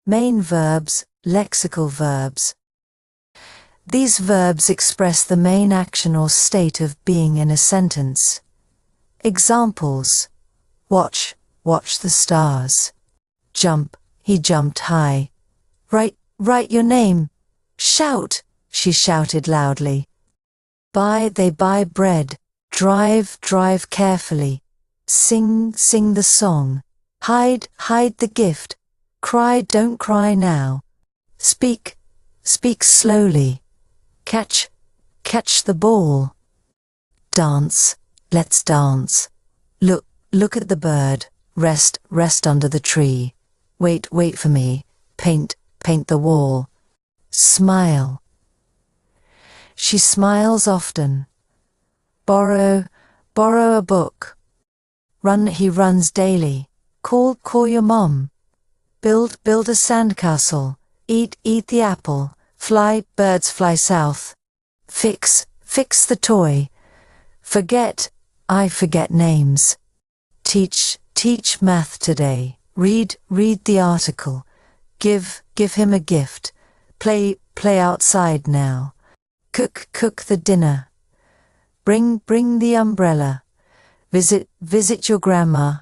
Main verbs, lexical verbs. These verbs express the main action or state of being in a sentence. Examples: watch, watch the stars. Jump, he jumped high. Write your name. Shout, she shouted loudly. Buy, they buy bread. Drive, drive carefully. Sing, sing the song. Hide, hide the gift. Cry, don't cry now. Speak, speak slowly. Catch, catch the ball. Dance, let's dance. Look, look at the bird. Rest, rest under the tree. Wait, wait for me. Paint, paint the wall. Smile. She smiles often. Borrow, borrow a book. Run, he runs daily. Call, call your mom. Build, build a sandcastle. Eat, eat the apple. Fly, birds fly south. Fix, fix the toy. Forget, I forget names. Teach, teach math today. Read, read the article. Give, give him a gift. Play, play outside now. Cook, cook the dinner. Bring, bring the umbrella. Visit, visit your grandma.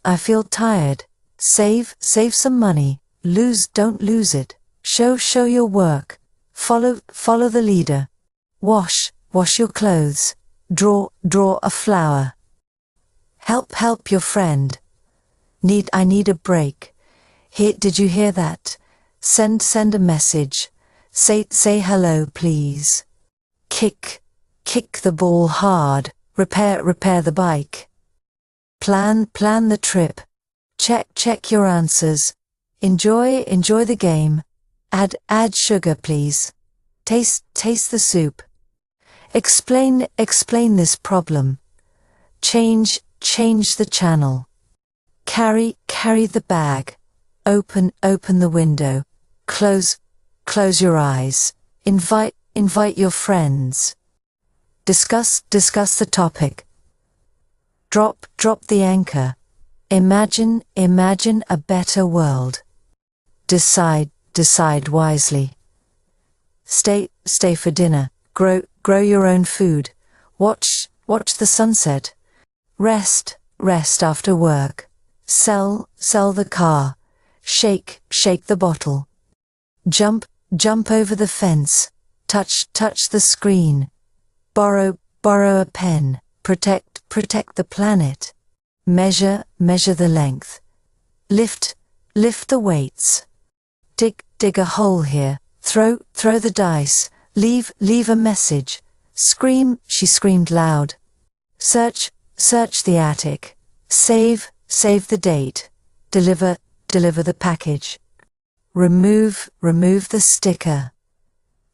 I feel tired. Save, save some money. Lose, don't lose it. Show, show your work. Follow, follow the leader. Wash, wash your clothes. Draw, draw a flower. Help, help your friend. I need a break. Did you hear that? Send a message. Say hello, please. Kick the ball hard. Repair the bike. Plan the trip. Check your answers. Enjoy the game. Add sugar, please. Taste the soup. Explain this problem. Change the channel. Carry the bag. Open the window. Close your eyes. Invite your friends. Discuss the topic. Drop the anchor. Imagine a better world. Decide wisely. Stay for dinner. Grow your own food. Watch the sunset. Rest after work. Sell the car. Shake the bottle. Jump over the fence. Touch the screen. Borrow a pen. Protect the planet. Measure the length. Lift the weights. Dig a hole here. Throw the dice. Leave a message. Scream, she screamed loud. Search the attic. Save the date. Deliver the package. Remove the sticker.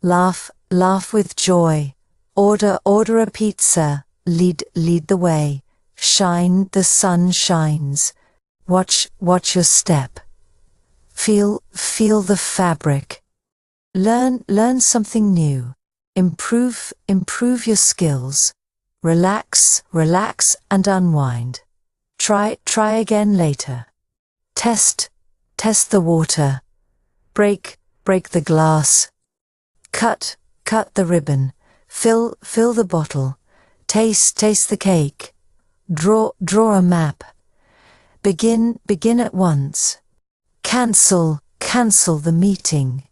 Laugh with joy. Order a pizza. Lead the way. Shine, the sun shines. Watch your step. Feel the fabric. Learn something new. Improve your skills. Relax and unwind. Try again later. Test the water. Break the glass. Cut the ribbon. Fill the bottle. Taste the cake. Draw a map. Begin at once. Cancel the meeting.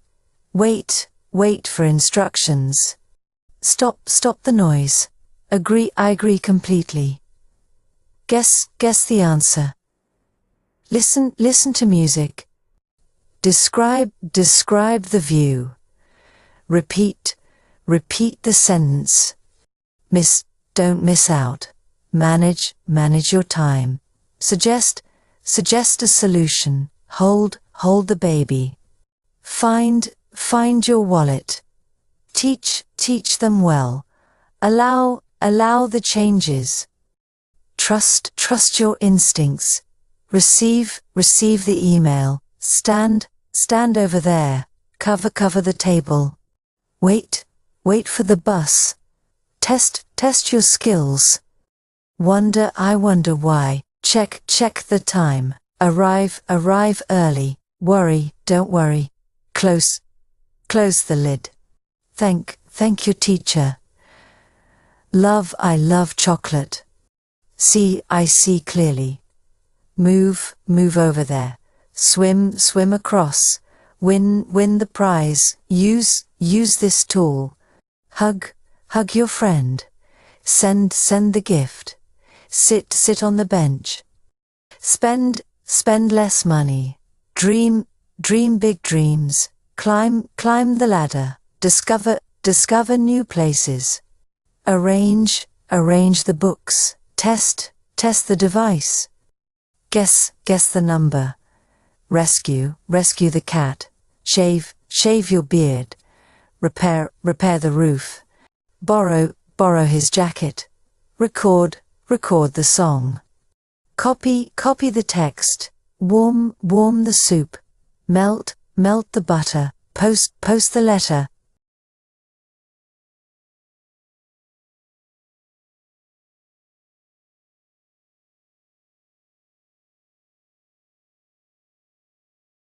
Wait for instructions. Stop the noise. I agree completely. Guess the answer. Listen to music. Describe the view. Repeat the sentence. Don't miss out. Manage your time. Suggest a solution. Hold the baby. Find your wallet. Teach them well. Allow the changes. Trust your instincts. Receive the email. Stand over there. Cover the table. Wait for the bus. Test your skills. I wonder why. Check the time. Arrive early. Worry, don't worry. Close the lid. Thank you, teacher. Love, I love chocolate. See, I see clearly. Move over there. Swim across. Win the prize. Use this tool. Hug your friend. Send the gift. Sit on the bench. Spend less money. Dream big dreams. Climb the ladder. Discover new places. Arrange the books. Test the device. Guess the number. Rescue the cat. Shave your beard. Repair the roof. Borrow his jacket. Record the song. Copy the text. Warm the soup. Melt the butter. Post the letter.